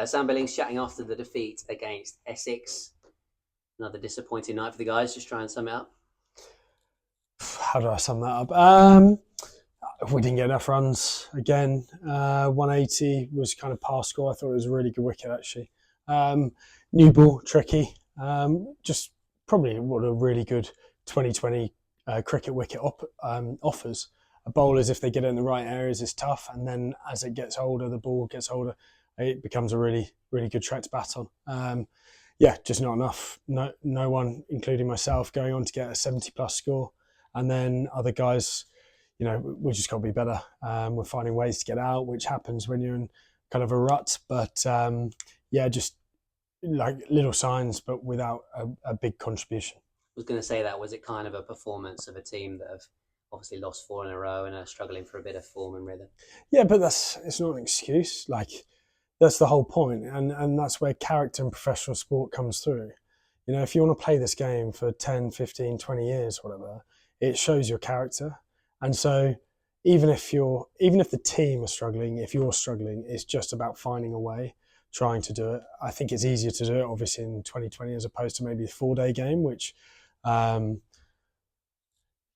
Sam Billings chatting after the defeat against Essex. Another disappointing night for the guys. Just try and sum it up. How do I sum that up? We didn't get enough runs again. 180 was kind of past score. I thought it was a really good wicket actually. New ball, tricky. Just probably what a really good 2020 cricket wicket offers. Bowlers, if they get it in the right areas, is tough, and then as it gets older, the ball gets older, it becomes a really, really good track to bat on. Just not enough. No one, including myself, going on to get a 70+ score, and then other guys, we just got to be better. We're finding ways to get out, which happens when you're in kind of a rut. But just like little signs, but without a big contribution. I was going to say that. Was it kind of a performance of a team that have obviously lost 4 in a row and are struggling for a bit of form and rhythm? Yeah, but it's not an excuse. Like, that's the whole point. And that's where character in professional sport comes through. If you want to play this game for 10, 15, 20 years, whatever, it shows your character. And so even if the team are struggling, if you're struggling, it's just about finding a way, trying to do it. I think it's easier to do it, obviously, in 2020 as opposed to maybe the 4-day game, which kind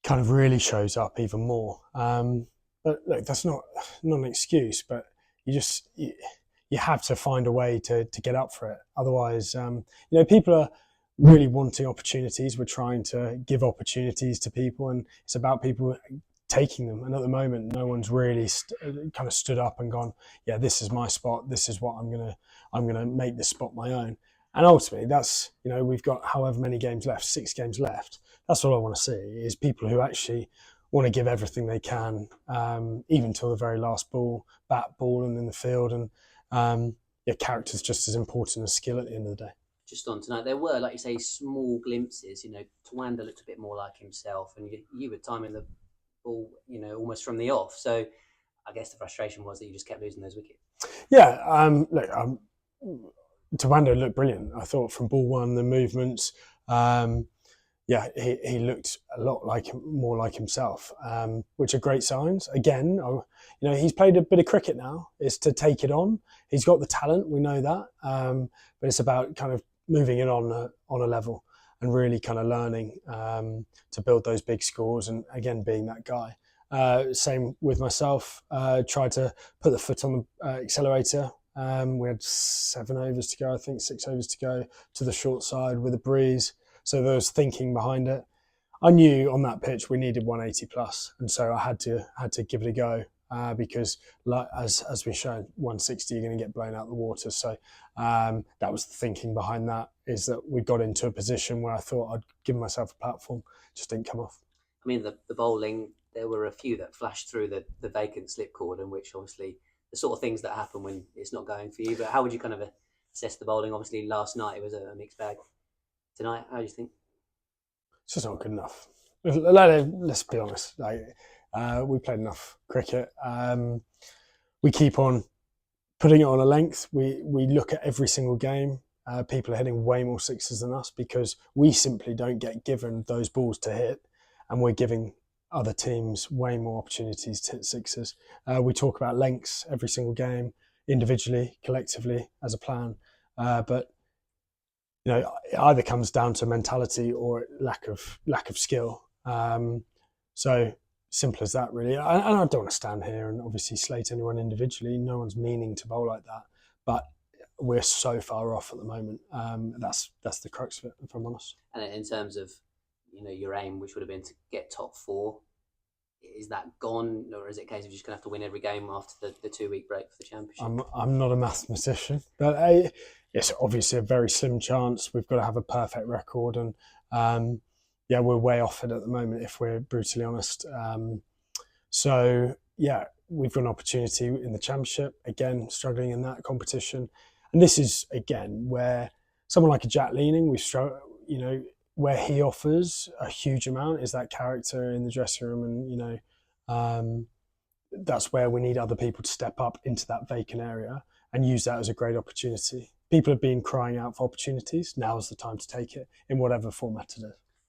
of really shows up even more. But look, that's not an excuse, but you have to find a way to get up for it. Otherwise, people are really wanting opportunities. We're trying to give opportunities to people, and it's about people taking them. And at the moment, no one's really kind of stood up and gone, yeah, this is my spot. This is what I'm gonna make this spot my own. And ultimately, that's, we've got however many games left, 6 games left. That's all I want to see, is people who actually want to give everything they can, even till the very last ball, bat, ball, and in the field. And character's just as important as skill at the end of the day. Just on tonight, there were, like you say, small glimpses. Tawanda looked a bit more like himself, and you were timing the ball, almost from the off. So I guess the frustration was that you just kept losing those wickets. Yeah, Tawanda looked brilliant. I thought from ball one, the movements, he looked a lot more like himself, which are great signs. Again, he's played a bit of cricket now. It's to take it on. He's got the talent, we know that, but it's about kind of moving it on a level and really kind of learning to build those big scores. And again, being that guy. Same with myself. Tried to put the foot on the accelerator. We had 7 overs to go, I think 6 overs to go to the short side with a breeze. So there was thinking behind it. I knew on that pitch we needed 180+, and so I had to give it a go because, as we showed, 160 you're going to get blown out the water. So that was the thinking behind that. Is that we got into a position where I thought I'd give myself a platform, just didn't come off. I mean, the bowling, there were a few that flashed through the vacant slip cordon, which obviously the sort of things that happen when it's not going for you. But how would you kind of assess the bowling? Obviously, last night it was a mixed bag. Tonight, how do you think? It's just not good enough. Let's be honest. We played enough cricket. We keep on putting it on a length. We look at every single game. People are hitting way more sixes than us because we simply don't get given those balls to hit, and we're giving other teams way more opportunities to hit sixes. We talk about lengths every single game, individually, collectively, as a plan, but it either comes down to mentality or lack of skill. So simple as that, really. And I don't want to stand here and obviously slate anyone individually. No one's meaning to bowl like that, but we're so far off at the moment. That's the crux of it, if I'm honest. And in terms of your aim, which would have been to get top 4, is that gone, or is it a case of just going to have to win every game after the 2-week break for the championship? I'm not a mathematician, but it's obviously a very slim chance. We've got to have a perfect record, and we're way off it at the moment, if we're brutally honest. We've got an opportunity in the championship, again, struggling in that competition. And this is, again, where someone like a Jack Leaning, where he offers a huge amount is that character in the dressing room. And, that's where we need other people to step up into that vacant area and use that as a great opportunity. People have been crying out for opportunities. Now is the time to take it in whatever format it is.